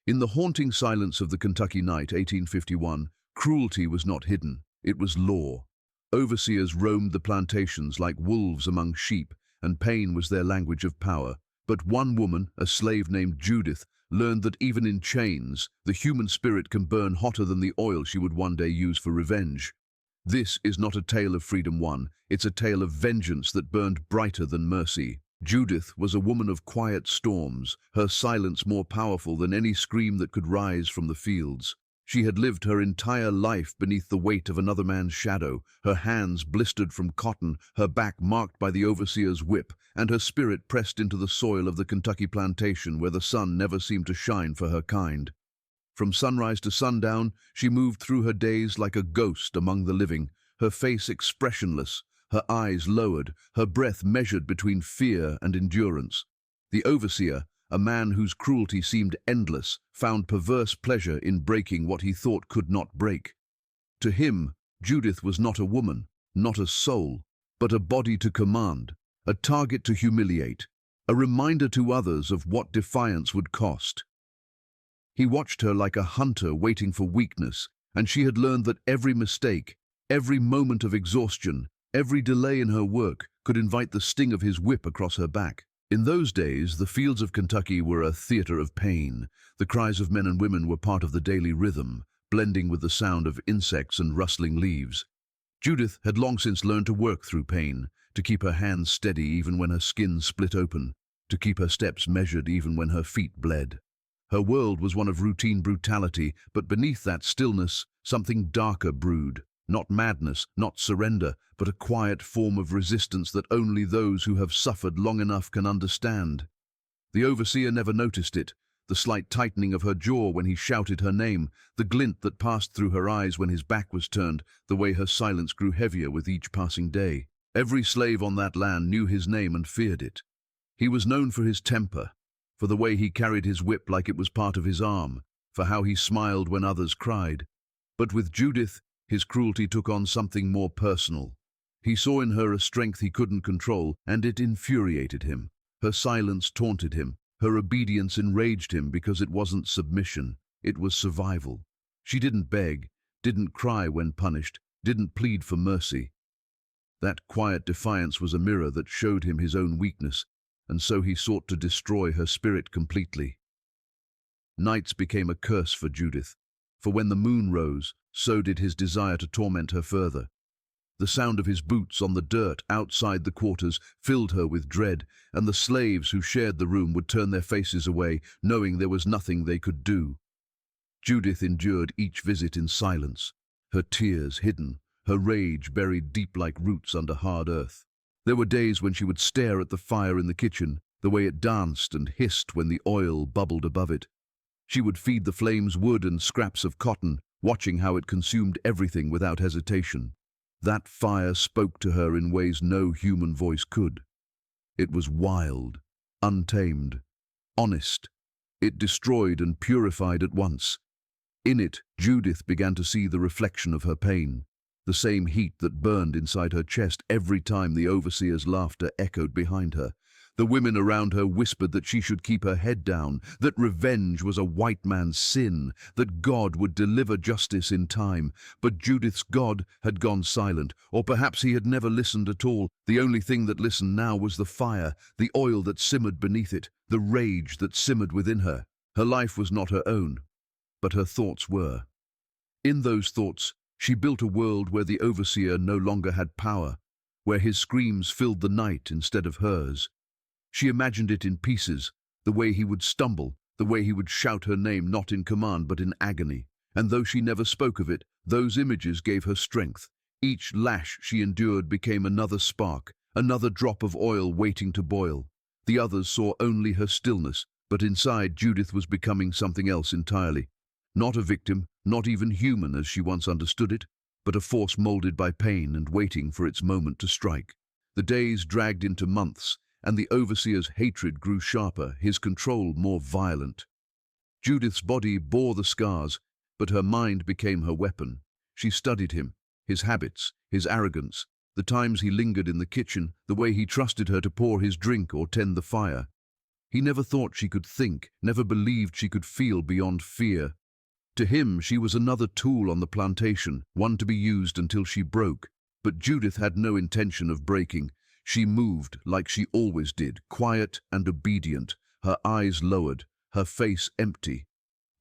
In the haunting silence of the Kentucky night, 1851, cruelty was not hidden, it was law. Overseers roamed the plantations like wolves among sheep, and pain was their language of power. But one woman, a slave named Judith, learned that even in chains, the human spirit can burn hotter than the oil she would one day use for revenge. This is not a tale of freedom won, it's a tale of vengeance that burned brighter than mercy. Judith was a woman of quiet storms, her silence more powerful than any scream that could rise from the fields. She had lived her entire life beneath the weight of another man's shadow, her hands blistered from cotton, her back marked by the overseer's whip, and her spirit pressed into the soil of the Kentucky plantation where the sun never seemed to shine for her kind. From sunrise to sundown, she moved through her days like a ghost among the living, her face expressionless, her eyes lowered, her breath measured between fear and endurance. The overseer, a man whose cruelty seemed endless, found perverse pleasure in breaking what he thought could not break. To him, Judith was not a woman, not a soul, but a body to command, a target to humiliate, a reminder to others of what defiance would cost. He watched her like a hunter waiting for weakness, and she had learned that every mistake, every moment of exhaustion, every delay in her work could invite the sting of his whip across her back. In those days, the fields of Kentucky were a theater of pain. The cries of men and women were part of the daily rhythm, blending with the sound of insects and rustling leaves. Judith had long since learned to work through pain, to keep her hands steady even when her skin split open, to keep her steps measured even when her feet bled. Her world was one of routine brutality, but beneath that stillness, something darker brewed. Not madness, not surrender, but a quiet form of resistance that only those who have suffered long enough can understand. The overseer never noticed it, the slight tightening of her jaw when he shouted her name, the glint that passed through her eyes when his back was turned, the way her silence grew heavier with each passing day. Every slave on that land knew his name and feared it. He was known for his temper, for the way he carried his whip like it was part of his arm, for how he smiled when others cried. But with Judith, his cruelty took on something more personal. He saw in her a strength he couldn't control, and it infuriated him. Her silence taunted him. Her obedience enraged him because it wasn't submission, it was survival. She didn't beg, didn't cry when punished, didn't plead for mercy. That quiet defiance was a mirror that showed him his own weakness, and so he sought to destroy her spirit completely. Nights became a curse for Judith, for when the moon rose, so did his desire to torment her further. The sound of his boots on the dirt outside the quarters filled her with dread, and the slaves who shared the room would turn their faces away, knowing there was nothing they could do. Judith endured each visit in silence, her tears hidden, her rage buried deep like roots under hard earth. There were days when she would stare at the fire in the kitchen, the way it danced and hissed when the oil bubbled above it. She would feed the flames wood and scraps of cotton, watching how it consumed everything without hesitation. That fire spoke to her in ways no human voice could. It was wild, untamed, honest. It destroyed and purified at once. In it, Judith began to see the reflection of her pain, the same heat that burned inside her chest every time the overseer's laughter echoed behind her. The women around her whispered that she should keep her head down, that revenge was a white man's sin, that God would deliver justice in time. But Judith's God had gone silent, or perhaps he had never listened at all. The only thing that listened now was the fire, the oil that simmered beneath it, the rage that simmered within her. Her life was not her own, but her thoughts were. In those thoughts, she built a world where the overseer no longer had power, where his screams filled the night instead of hers. She imagined it in pieces, the way he would stumble, the way he would shout her name not in command but in agony. And though she never spoke of it, those images gave her strength. Each lash she endured became another spark, another drop of oil waiting to boil. The others saw only her stillness, but inside Judith was becoming something else entirely. Not a victim, not even human as she once understood it, but a force molded by pain and waiting for its moment to strike. The days dragged into months, and the overseer's hatred grew sharper, his control more violent. Judith's body bore the scars, but her mind became her weapon. She studied him, his habits, his arrogance, the times he lingered in the kitchen, the way he trusted her to pour his drink or tend the fire. He never thought she could think, never believed she could feel beyond fear. To him, she was another tool on the plantation, one to be used until she broke. But Judith had no intention of breaking. She moved like she always did, quiet and obedient, her eyes lowered, her face empty.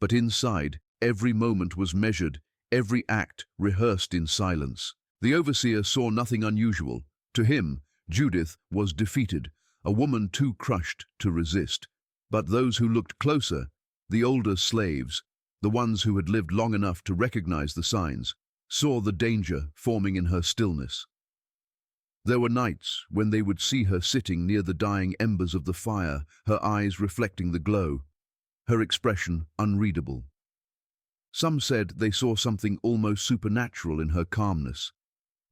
But inside, every moment was measured, every act rehearsed in silence. The overseer saw nothing unusual. To him, Judith was defeated, a woman too crushed to resist. But those who looked closer, the older slaves, the ones who had lived long enough to recognize the signs, saw the danger forming in her stillness. There were nights when they would see her sitting near the dying embers of the fire, her eyes reflecting the glow, her expression unreadable. Some said they saw something almost supernatural in her calmness,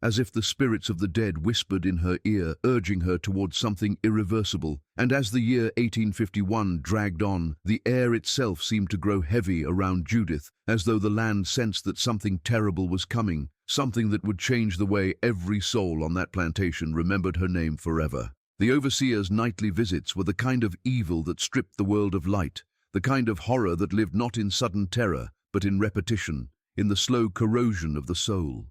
as if the spirits of the dead whispered in her ear, urging her towards something irreversible. And as the year 1851 dragged on, the air itself seemed to grow heavy around Judith, as though the land sensed that something terrible was coming, something that would change the way every soul on that plantation remembered her name forever. The overseer's nightly visits were the kind of evil that stripped the world of light, the kind of horror that lived not in sudden terror, but in repetition, in the slow corrosion of the soul.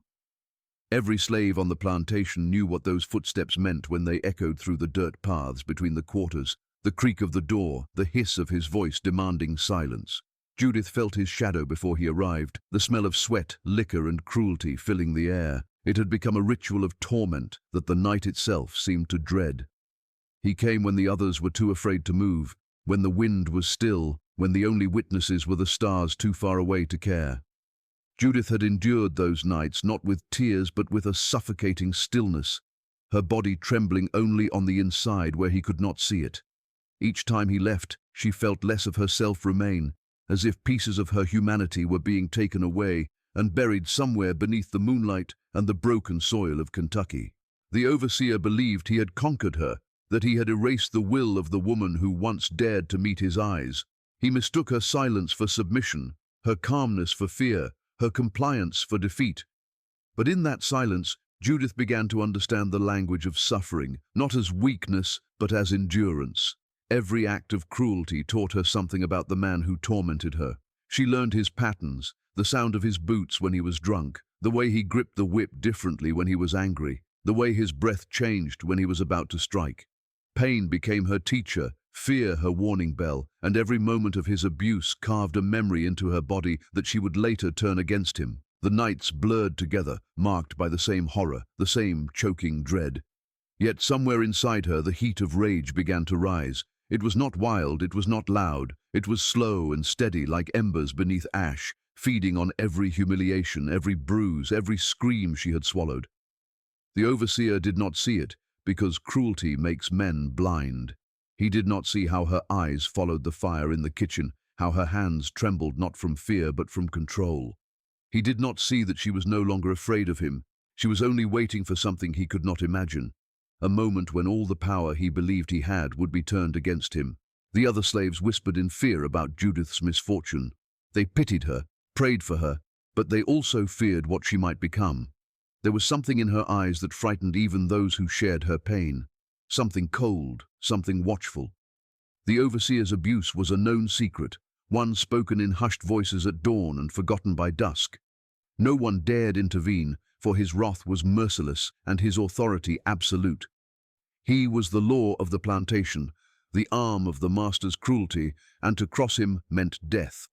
Every slave on the plantation knew what those footsteps meant when they echoed through the dirt paths between the quarters, the creak of the door, the hiss of his voice demanding silence. Judith felt his shadow before he arrived, the smell of sweat, liquor, and cruelty filling the air. It had become a ritual of torment that the night itself seemed to dread. He came when the others were too afraid to move, when the wind was still, when the only witnesses were the stars too far away to care. Judith had endured those nights not with tears but with a suffocating stillness, her body trembling only on the inside where he could not see it. Each time he left, she felt less of herself remain, as if pieces of her humanity were being taken away and buried somewhere beneath the moonlight and the broken soil of Kentucky. The overseer believed he had conquered her, that he had erased the will of the woman who once dared to meet his eyes. He mistook her silence for submission, her calmness for fear, her compliance for defeat. But in that silence, Judith began to understand the language of suffering, not as weakness, but as endurance. Every act of cruelty taught her something about the man who tormented her. She learned his patterns, the sound of his boots when he was drunk, the way he gripped the whip differently when he was angry, the way his breath changed when he was about to strike. Pain became her teacher, fear her warning bell, and every moment of his abuse carved a memory into her body that she would later turn against him. The nights blurred together, marked by the same horror, the same choking dread. Yet somewhere inside her the heat of rage began to rise. It was not wild, it was not loud, it was slow and steady like embers beneath ash, feeding on every humiliation, every bruise, every scream she had swallowed. The overseer did not see it, because cruelty makes men blind. He did not see how her eyes followed the fire in the kitchen, how her hands trembled not from fear but from control. He did not see that she was no longer afraid of him. She was only waiting for something he could not imagine, a moment when all the power he believed he had would be turned against him. The other slaves whispered in fear about Judith's misfortune. They pitied her, prayed for her, but they also feared what she might become. There was something in her eyes that frightened even those who shared her pain. Something cold, something watchful. The overseer's abuse was a known secret, one spoken in hushed voices at dawn and forgotten by dusk. No one dared intervene, for his wrath was merciless and his authority absolute. He was the law of the plantation, the arm of the master's cruelty, and to cross him meant death.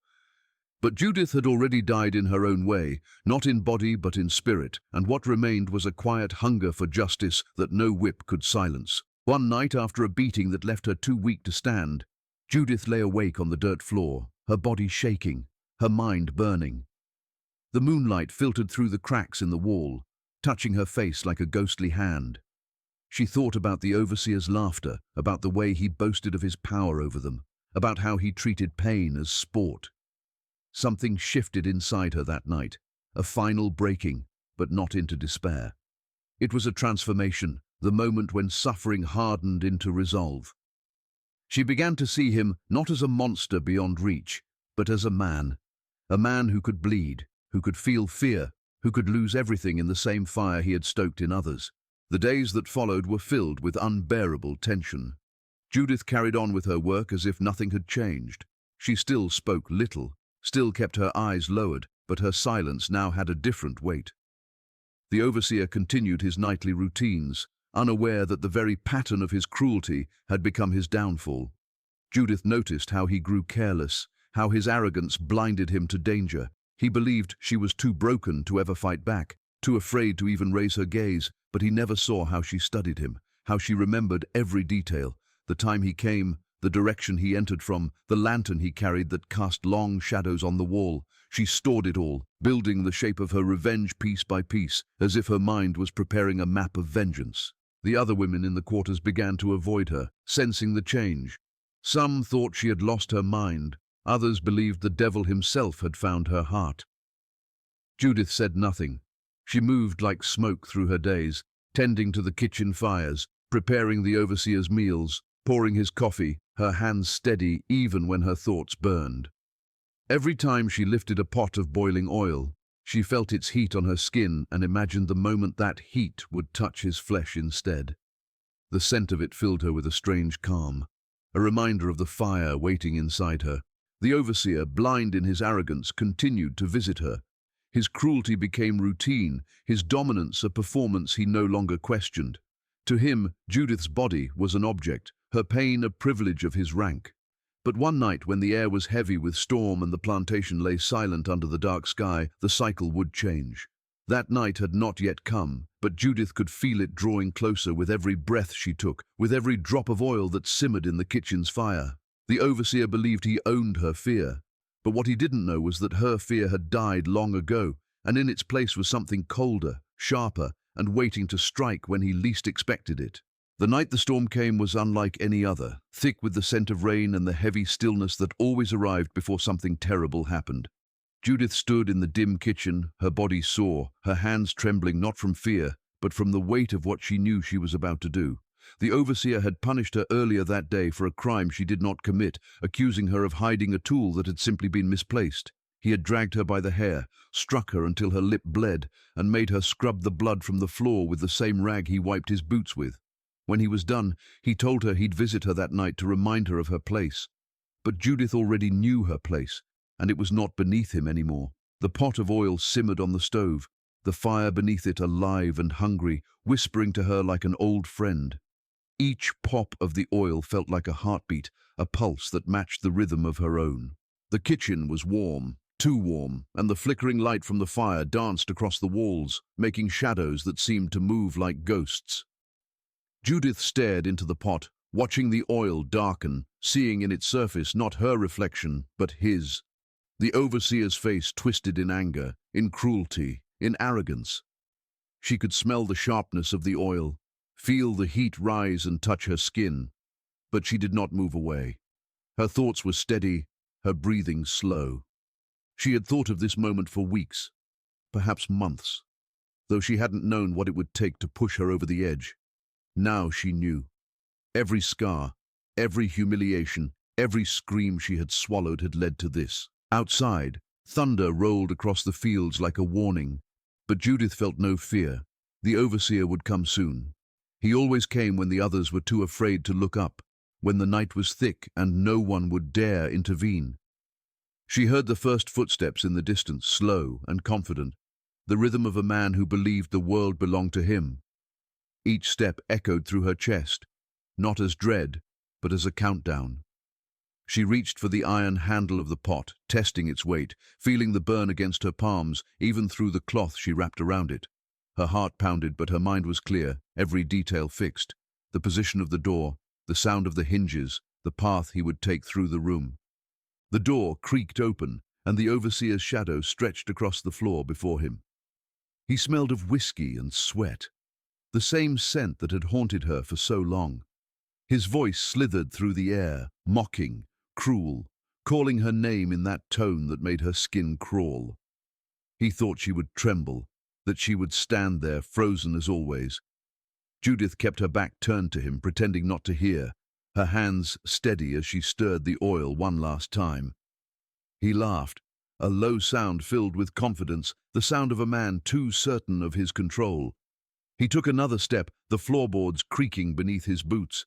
But Judith had already died in her own way, not in body but in spirit, and what remained was a quiet hunger for justice that no whip could silence. One night, after a beating that left her too weak to stand, Judith lay awake on the dirt floor, her body shaking, her mind burning. The moonlight filtered through the cracks in the wall, touching her face like a ghostly hand. She thought about the overseer's laughter, about the way he boasted of his power over them, about how he treated pain as sport. Something shifted inside her that night, a final breaking, but not into despair. It was a transformation, the moment when suffering hardened into resolve. She began to see him not as a monster beyond reach, but as a man who could bleed, who could feel fear, who could lose everything in the same fire he had stoked in others. The days that followed were filled with unbearable tension. Judith carried on with her work as if nothing had changed. She still spoke little, still kept her eyes lowered, but her silence now had a different weight. The overseer continued his nightly routines, unaware that the very pattern of his cruelty had become his downfall. Judith noticed how he grew careless, how his arrogance blinded him to danger. He believed she was too broken to ever fight back, too afraid to even raise her gaze, but he never saw how she studied him, how she remembered every detail, the time he came, the direction he entered from, the lantern he carried that cast long shadows on the wall. She stored it all, building the shape of her revenge piece by piece, as if her mind was preparing a map of vengeance. The other women in the quarters began to avoid her, sensing the change. Some thought she had lost her mind, others believed the devil himself had found her heart. Judith said nothing. She moved like smoke through her days, tending to the kitchen fires, preparing the overseer's meals, pouring his coffee, her hands steady even when her thoughts burned. Every time she lifted a pot of boiling oil, she felt its heat on her skin and imagined the moment that heat would touch his flesh instead. The scent of it filled her with a strange calm, a reminder of the fire waiting inside her. The overseer, blind in his arrogance, continued to visit her. His cruelty became routine, his dominance a performance he no longer questioned. To him, Judith's body was an object, her pain a privilege of his rank. But one night, when the air was heavy with storm and the plantation lay silent under the dark sky, the cycle would change. That night had not yet come, but Judith could feel it drawing closer with every breath she took, with every drop of oil that simmered in the kitchen's fire. The overseer believed he owned her fear, but what he didn't know was that her fear had died long ago, and in its place was something colder, sharper, and waiting to strike when he least expected it. The night the storm came was unlike any other, thick with the scent of rain and the heavy stillness that always arrived before something terrible happened. Judith stood in the dim kitchen, her body sore, her hands trembling not from fear, but from the weight of what she knew she was about to do. The overseer had punished her earlier that day for a crime she did not commit, accusing her of hiding a tool that had simply been misplaced. He had dragged her by the hair, struck her until her lip bled, and made her scrub the blood from the floor with the same rag he wiped his boots with. When he was done, he told her he'd visit her that night to remind her of her place. But Judith already knew her place, and it was not beneath him anymore. The pot of oil simmered on the stove, the fire beneath it alive and hungry, whispering to her like an old friend. Each pop of the oil felt like a heartbeat, a pulse that matched the rhythm of her own. The kitchen was warm, too warm, and the flickering light from the fire danced across the walls, making shadows that seemed to move like ghosts. Judith stared into the pot, watching the oil darken, seeing in its surface not her reflection, but his. The overseer's face twisted in anger, in cruelty, in arrogance. She could smell the sharpness of the oil, feel the heat rise and touch her skin, but she did not move away. Her thoughts were steady, her breathing slow. She had thought of this moment for weeks, perhaps months, though she hadn't known what it would take to push her over the edge. Now she knew. Every scar, every humiliation, every scream she had swallowed had led to this. Outside, thunder rolled across the fields like a warning, but Judith felt no fear. The overseer would come soon. He always came when the others were too afraid to look up, when the night was thick and no one would dare intervene. She heard the first footsteps in the distance, slow and confident, the rhythm of a man who believed the world belonged to him. Each step echoed through her chest, not as dread, but as a countdown. She reached for the iron handle of the pot, testing its weight, feeling the burn against her palms, even through the cloth she wrapped around it. Her heart pounded, but her mind was clear, every detail fixed. The position of the door, the sound of the hinges, the path he would take through the room. The door creaked open, and the overseer's shadow stretched across the floor before him. He smelled of whiskey and sweat, the same scent that had haunted her for so long. His voice slithered through the air, mocking, cruel, calling her name in that tone that made her skin crawl. He thought she would tremble, that she would stand there, frozen as always. Judith kept her back turned to him, pretending not to hear, her hands steady as she stirred the oil one last time. He laughed, a low sound filled with confidence, the sound of a man too certain of his control. He took another step, the floorboards creaking beneath his boots.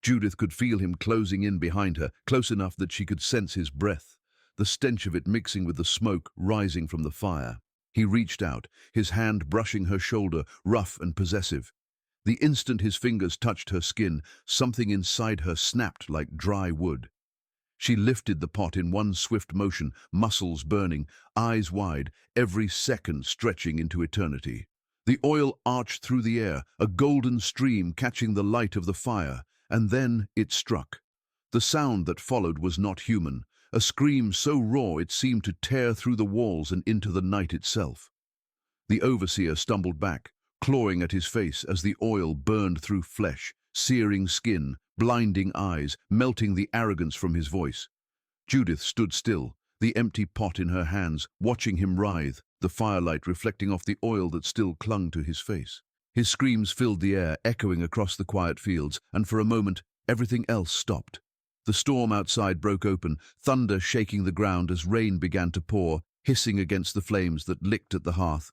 Judith could feel him closing in behind her, close enough that she could sense his breath, the stench of it mixing with the smoke rising from the fire. He reached out, his hand brushing her shoulder, rough and possessive. The instant his fingers touched her skin, something inside her snapped like dry wood. She lifted the pot in one swift motion, muscles burning, eyes wide, every second stretching into eternity. The oil arched through the air, a golden stream catching the light of the fire, and then it struck. The sound that followed was not human, a scream so raw it seemed to tear through the walls and into the night itself. The overseer stumbled back, clawing at his face as the oil burned through flesh, searing skin, blinding eyes, melting the arrogance from his voice. Judith stood still, the empty pot in her hands, watching him writhe, the firelight reflecting off the oil that still clung to his face. His screams filled the air, echoing across the quiet fields, and for a moment, everything else stopped. The storm outside broke open, thunder shaking the ground as rain began to pour, hissing against the flames that licked at the hearth.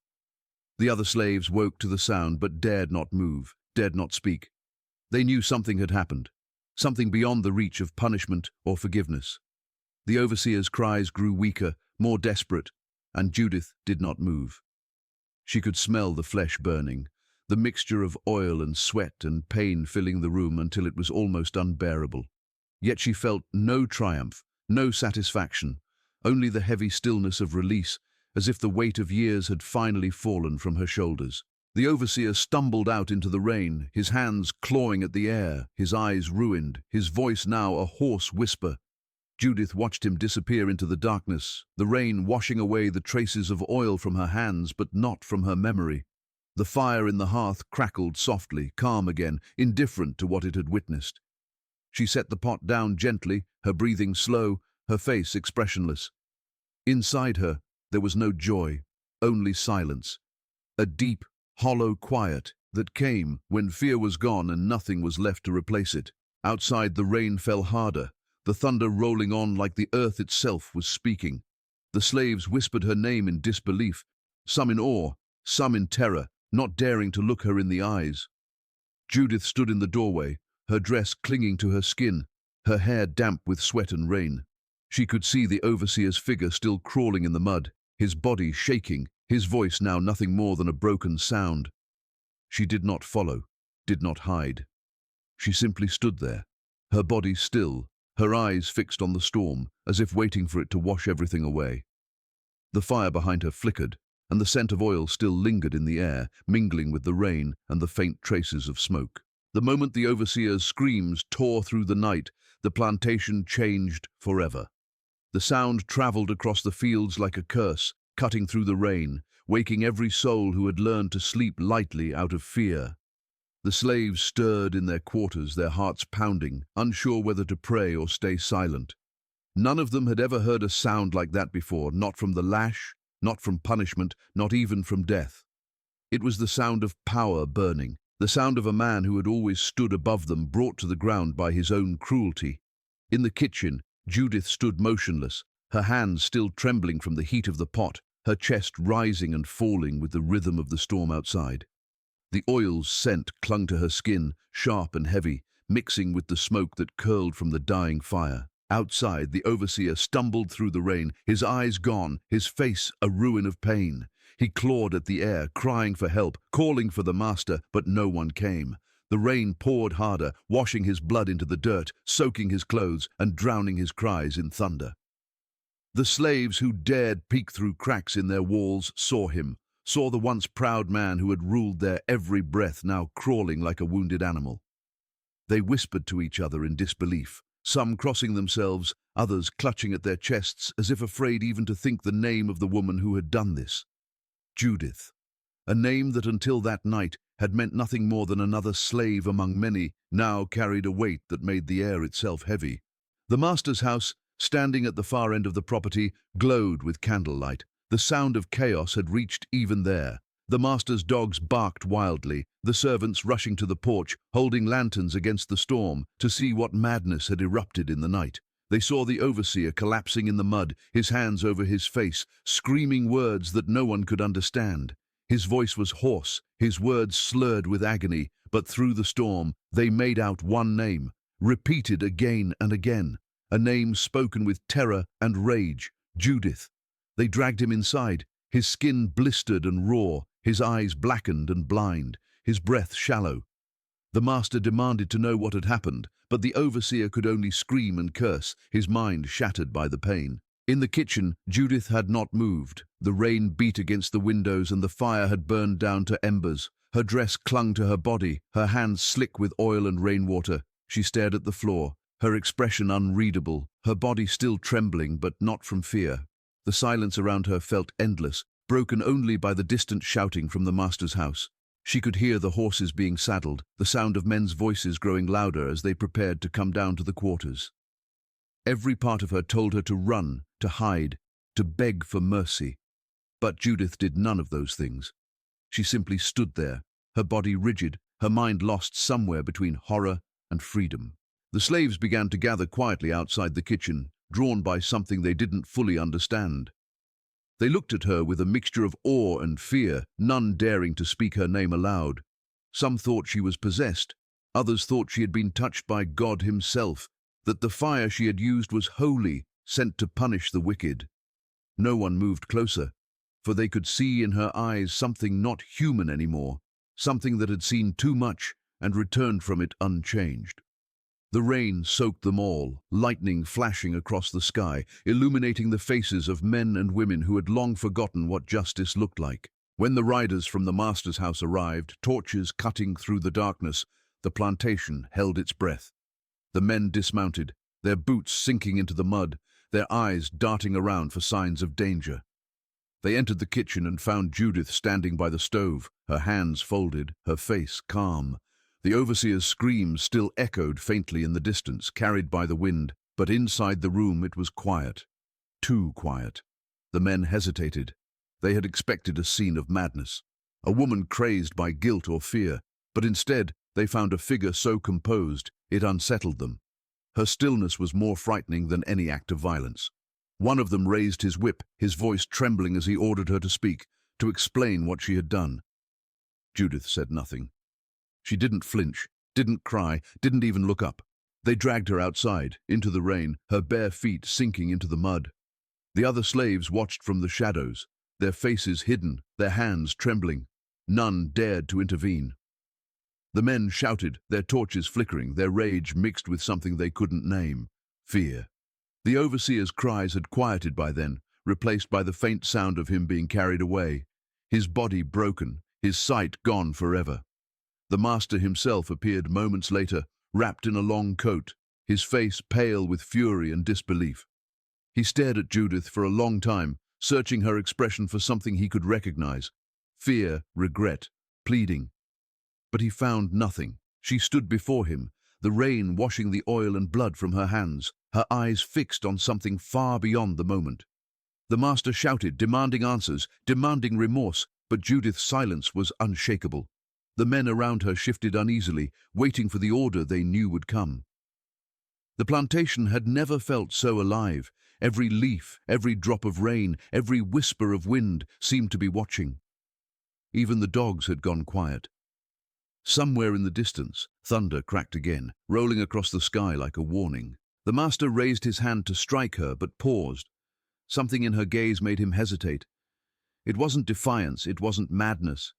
The other slaves woke to the sound but dared not move, dared not speak. They knew something had happened, something beyond the reach of punishment or forgiveness. The overseer's cries grew weaker, more desperate, and Judith did not move. She could smell the flesh burning, the mixture of oil and sweat and pain filling the room until it was almost unbearable. Yet she felt no triumph, no satisfaction, only the heavy stillness of release, as if the weight of years had finally fallen from her shoulders. The overseer stumbled out into the rain, his hands clawing at the air, his eyes ruined, his voice now a hoarse whisper. Judith watched him disappear into the darkness, the rain washing away the traces of oil from her hands but not from her memory. The fire in the hearth crackled softly, calm again, indifferent to what it had witnessed. She set the pot down gently, her breathing slow, her face expressionless. Inside her, there was no joy, only silence. A deep, hollow quiet that came when fear was gone and nothing was left to replace it. Outside, the rain fell harder, the thunder rolling on like the earth itself was speaking. The slaves whispered her name in disbelief, some in awe, some in terror, not daring to look her in the eyes. Judith stood in the doorway, her dress clinging to her skin, her hair damp with sweat and rain. She could see the overseer's figure still crawling in the mud, his body shaking, his voice now nothing more than a broken sound. She did not follow, did not hide. She simply stood there, her body still, her eyes fixed on the storm, as if waiting for it to wash everything away. The fire behind her flickered, and the scent of oil still lingered in the air, mingling with the rain and the faint traces of smoke. The moment the overseer's screams tore through the night, the plantation changed forever. The sound traveled across the fields like a curse, cutting through the rain, waking every soul who had learned to sleep lightly out of fear. The slaves stirred in their quarters, their hearts pounding, unsure whether to pray or stay silent. None of them had ever heard a sound like that before, not from the lash, not from punishment, not even from death. It was the sound of power burning, the sound of a man who had always stood above them, brought to the ground by his own cruelty. In the kitchen, Judith stood motionless, her hands still trembling from the heat of the pot, her chest rising and falling with the rhythm of the storm outside. The oil's scent clung to her skin, sharp and heavy, mixing with the smoke that curled from the dying fire. Outside, the overseer stumbled through the rain, his eyes gone, his face a ruin of pain. He clawed at the air, crying for help, calling for the master, but no one came. The rain poured harder, washing his blood into the dirt, soaking his clothes, and drowning his cries in thunder. The slaves who dared peek through cracks in their walls saw him, saw the once proud man who had ruled their every breath now crawling like a wounded animal. They whispered to each other in disbelief, some crossing themselves, others clutching at their chests as if afraid even to think the name of the woman who had done this. Judith, a name that until that night had meant nothing more than another slave among many, now carried a weight that made the air itself heavy. The master's house, standing at the far end of the property, glowed with candlelight. The sound of chaos had reached even there. The master's dogs barked wildly, the servants rushing to the porch, holding lanterns against the storm to see what madness had erupted in the night. They saw the overseer collapsing in the mud, his hands over his face, screaming words that no one could understand. His voice was hoarse, his words slurred with agony, but through the storm they made out one name, repeated again and again, a name spoken with terror and rage, Judith. They dragged him inside, his skin blistered and raw, his eyes blackened and blind, his breath shallow. The master demanded to know what had happened, but the overseer could only scream and curse, his mind shattered by the pain. In the kitchen, Judith had not moved. The rain beat against the windows and the fire had burned down to embers. Her dress clung to her body, her hands slick with oil and rainwater. She stared at the floor, her expression unreadable, her body still trembling but not from fear. The silence around her felt endless, broken only by the distant shouting from the master's house. She could hear the horses being saddled, the sound of men's voices growing louder as they prepared to come down to the quarters. Every part of her told her to run, to hide, to beg for mercy. But Judith did none of those things. She simply stood there, her body rigid, her mind lost somewhere between horror and freedom. The slaves began to gather quietly outside the kitchen, drawn by something they didn't fully understand. They looked at her with a mixture of awe and fear, none daring to speak her name aloud. Some thought she was possessed, others thought she had been touched by God himself, that the fire she had used was holy, sent to punish the wicked. No one moved closer, for they could see in her eyes something not human anymore, something that had seen too much and returned from it unchanged. The rain soaked them all, lightning flashing across the sky, illuminating the faces of men and women who had long forgotten what justice looked like. When the riders from the master's house arrived, torches cutting through the darkness, the plantation held its breath. The men dismounted, their boots sinking into the mud, their eyes darting around for signs of danger. They entered the kitchen and found Judith standing by the stove, her hands folded, her face calm. The overseer's screams still echoed faintly in the distance, carried by the wind, but inside the room it was quiet. Too quiet. The men hesitated. They had expected a scene of madness, a woman crazed by guilt or fear, but instead they found a figure so composed it unsettled them. Her stillness was more frightening than any act of violence. One of them raised his whip, his voice trembling as he ordered her to speak, to explain what she had done. Judith said nothing. She didn't flinch, didn't cry, didn't even look up. They dragged her outside, into the rain, her bare feet sinking into the mud. The other slaves watched from the shadows, their faces hidden, their hands trembling. None dared to intervene. The men shouted, their torches flickering, their rage mixed with something they couldn't name: fear. The overseer's cries had quieted by then, replaced by the faint sound of him being carried away, his body broken, his sight gone forever. The master himself appeared moments later, wrapped in a long coat, his face pale with fury and disbelief. He stared at Judith for a long time, searching her expression for something he could recognize: fear, regret, pleading. But he found nothing. She stood before him, the rain washing the oil and blood from her hands, her eyes fixed on something far beyond the moment. The master shouted, demanding answers, demanding remorse, but Judith's silence was unshakable. The men around her shifted uneasily, waiting for the order they knew would come. The plantation had never felt so alive. Every leaf, every drop of rain, every whisper of wind seemed to be watching. Even the dogs had gone quiet. Somewhere in the distance, thunder cracked again, rolling across the sky like a warning. The master raised his hand to strike her, but paused. Something in her gaze made him hesitate. It wasn't defiance, it wasn't madness.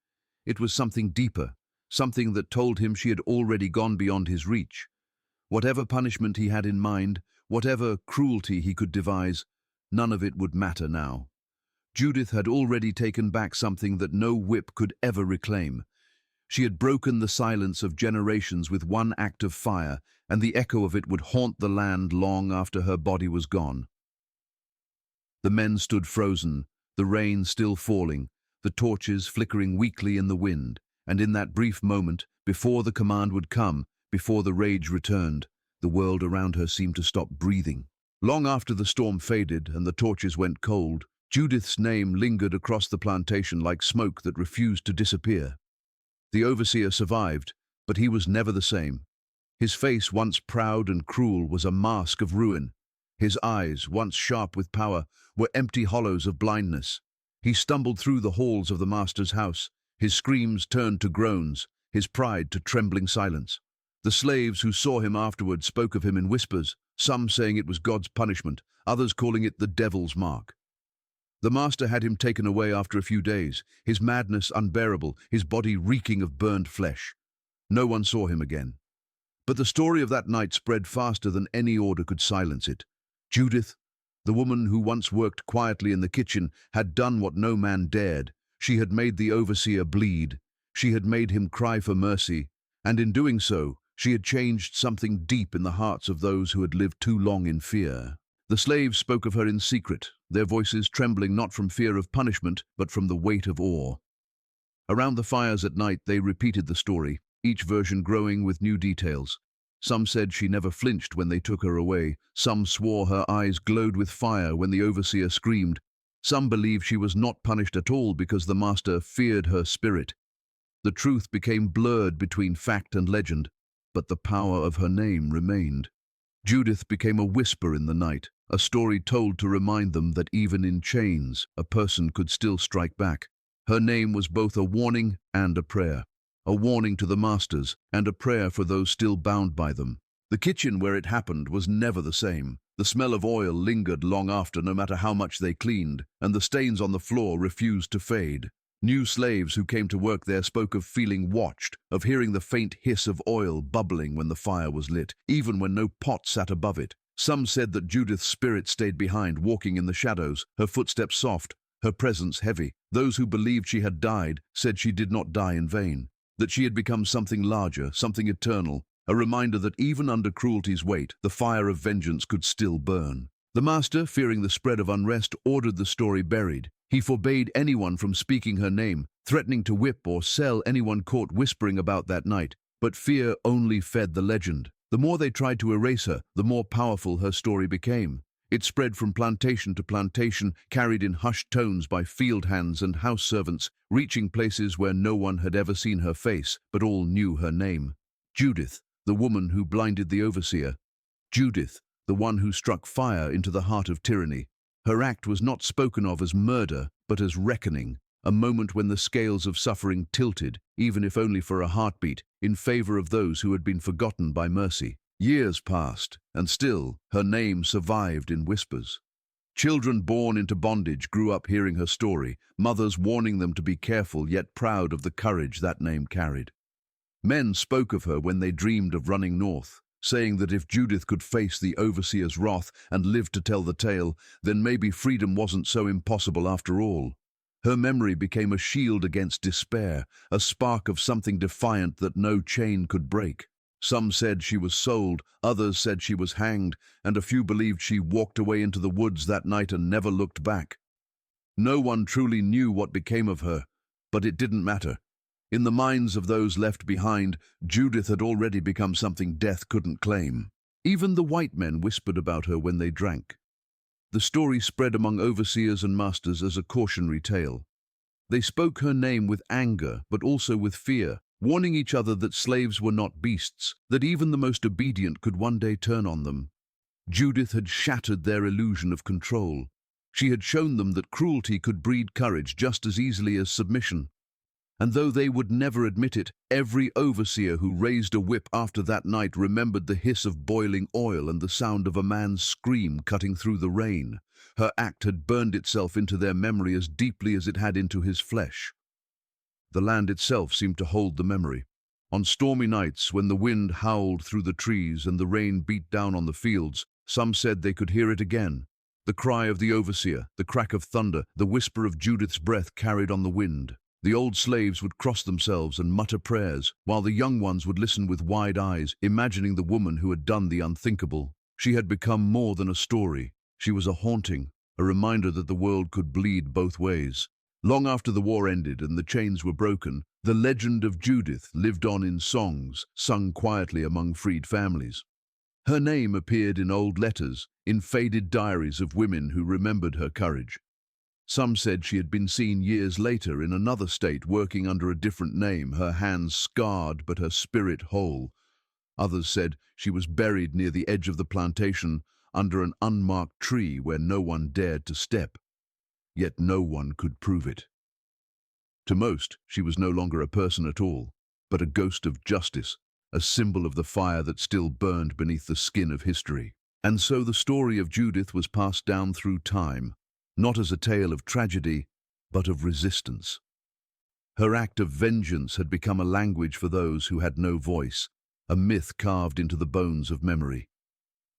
It was something deeper, something that told him she had already gone beyond his reach. Whatever punishment he had in mind, whatever cruelty he could devise, none of it would matter now. Judith had already taken back something that no whip could ever reclaim. She had broken the silence of generations with one act of fire, and the echo of it would haunt the land long after her body was gone. The men stood frozen, the rain still falling, the torches flickering weakly in the wind, and in that brief moment, before the command would come, before the rage returned, the world around her seemed to stop breathing. Long after the storm faded and the torches went cold, Judith's name lingered across the plantation like smoke that refused to disappear. The overseer survived, but he was never the same. His face, once proud and cruel, was a mask of ruin. His eyes, once sharp with power, were empty hollows of blindness. He stumbled through the halls of the master's house, his screams turned to groans, his pride to trembling silence. The slaves who saw him afterward spoke of him in whispers, some saying it was God's punishment, others calling it the devil's mark. The master had him taken away after a few days, his madness unbearable, his body reeking of burned flesh. No one saw him again. But the story of that night spread faster than any order could silence it. Judith, the woman who once worked quietly in the kitchen, had done what no man dared. She had made the overseer bleed. She had made him cry for mercy, and in doing so, she had changed something deep in the hearts of those who had lived too long in fear. The slaves spoke of her in secret, their voices trembling not from fear of punishment, but from the weight of awe. Around the fires at night they repeated the story, each version growing with new details. Some said she never flinched when they took her away. Some swore her eyes glowed with fire when the overseer screamed. Some believed she was not punished at all because the master feared her spirit. The truth became blurred between fact and legend, but the power of her name remained. Judith became a whisper in the night, a story told to remind them that even in chains, a person could still strike back. Her name was both a warning and a prayer. A warning to the masters, and a prayer for those still bound by them. The kitchen where it happened was never the same. The smell of oil lingered long after, no matter how much they cleaned, and the stains on the floor refused to fade. New slaves who came to work there spoke of feeling watched, of hearing the faint hiss of oil bubbling when the fire was lit, even when no pot sat above it. Some said that Judith's spirit stayed behind, walking in the shadows, her footsteps soft, her presence heavy. Those who believed she had died said she did not die in vain, that she had become something larger, something eternal, a reminder that even under cruelty's weight, the fire of vengeance could still burn. The master, fearing the spread of unrest, ordered the story buried. He forbade anyone from speaking her name, threatening to whip or sell anyone caught whispering about that night. But fear only fed the legend. The more they tried to erase her, the more powerful her story became. It spread from plantation to plantation, carried in hushed tones by field hands and house servants, reaching places where no one had ever seen her face, but all knew her name. Judith, the woman who blinded the overseer. Judith, the one who struck fire into the heart of tyranny. Her act was not spoken of as murder, but as reckoning, a moment when the scales of suffering tilted, even if only for a heartbeat, in favor of those who had been forgotten by mercy. Years passed, and still her name survived in whispers. Children born into bondage grew up hearing her story, mothers warning them to be careful yet proud of the courage that name carried. Men spoke of her when they dreamed of running north, saying that if Judith could face the overseer's wrath and live to tell the tale, then maybe freedom wasn't so impossible after all. Her memory became a shield against despair, a spark of something defiant that no chain could break. Some said she was sold, others said she was hanged, and a few believed she walked away into the woods that night and never looked back. No one truly knew what became of her, but it didn't matter. In the minds of those left behind, Judith had already become something death couldn't claim. Even the white men whispered about her when they drank. The story spread among overseers and masters as a cautionary tale. They spoke her name with anger, but also with fear, warning each other that slaves were not beasts, that even the most obedient could one day turn on them. Judith had shattered their illusion of control. She had shown them that cruelty could breed courage just as easily as submission. And though they would never admit it, every overseer who raised a whip after that night remembered the hiss of boiling oil and the sound of a man's scream cutting through the rain. Her act had burned itself into their memory as deeply as it had into his flesh. The land itself seemed to hold the memory. On stormy nights, when the wind howled through the trees and the rain beat down on the fields, some said they could hear it again. The cry of the overseer, the crack of thunder, the whisper of Judith's breath carried on the wind. The old slaves would cross themselves and mutter prayers, while the young ones would listen with wide eyes, imagining the woman who had done the unthinkable. She had become more than a story. She was a haunting, a reminder that the world could bleed both ways. Long after the war ended and the chains were broken, the legend of Judith lived on in songs, sung quietly among freed families. Her name appeared in old letters, in faded diaries of women who remembered her courage. Some said she had been seen years later in another state working under a different name, her hands scarred but her spirit whole. Others said she was buried near the edge of the plantation under an unmarked tree where no one dared to step. Yet no one could prove it. To most, she was no longer a person at all, but a ghost of justice, a symbol of the fire that still burned beneath the skin of history. And so the story of Judith was passed down through time, not as a tale of tragedy, but of resistance. Her act of vengeance had become a language for those who had no voice, a myth carved into the bones of memory.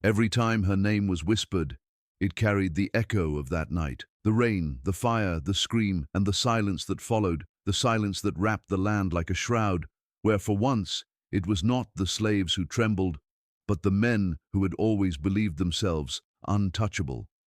Every time her name was whispered, it carried the echo of that night. The rain, the fire, the scream, and the silence that followed, the silence that wrapped the land like a shroud, where for once it was not the slaves who trembled, but the men who had always believed themselves untouchable.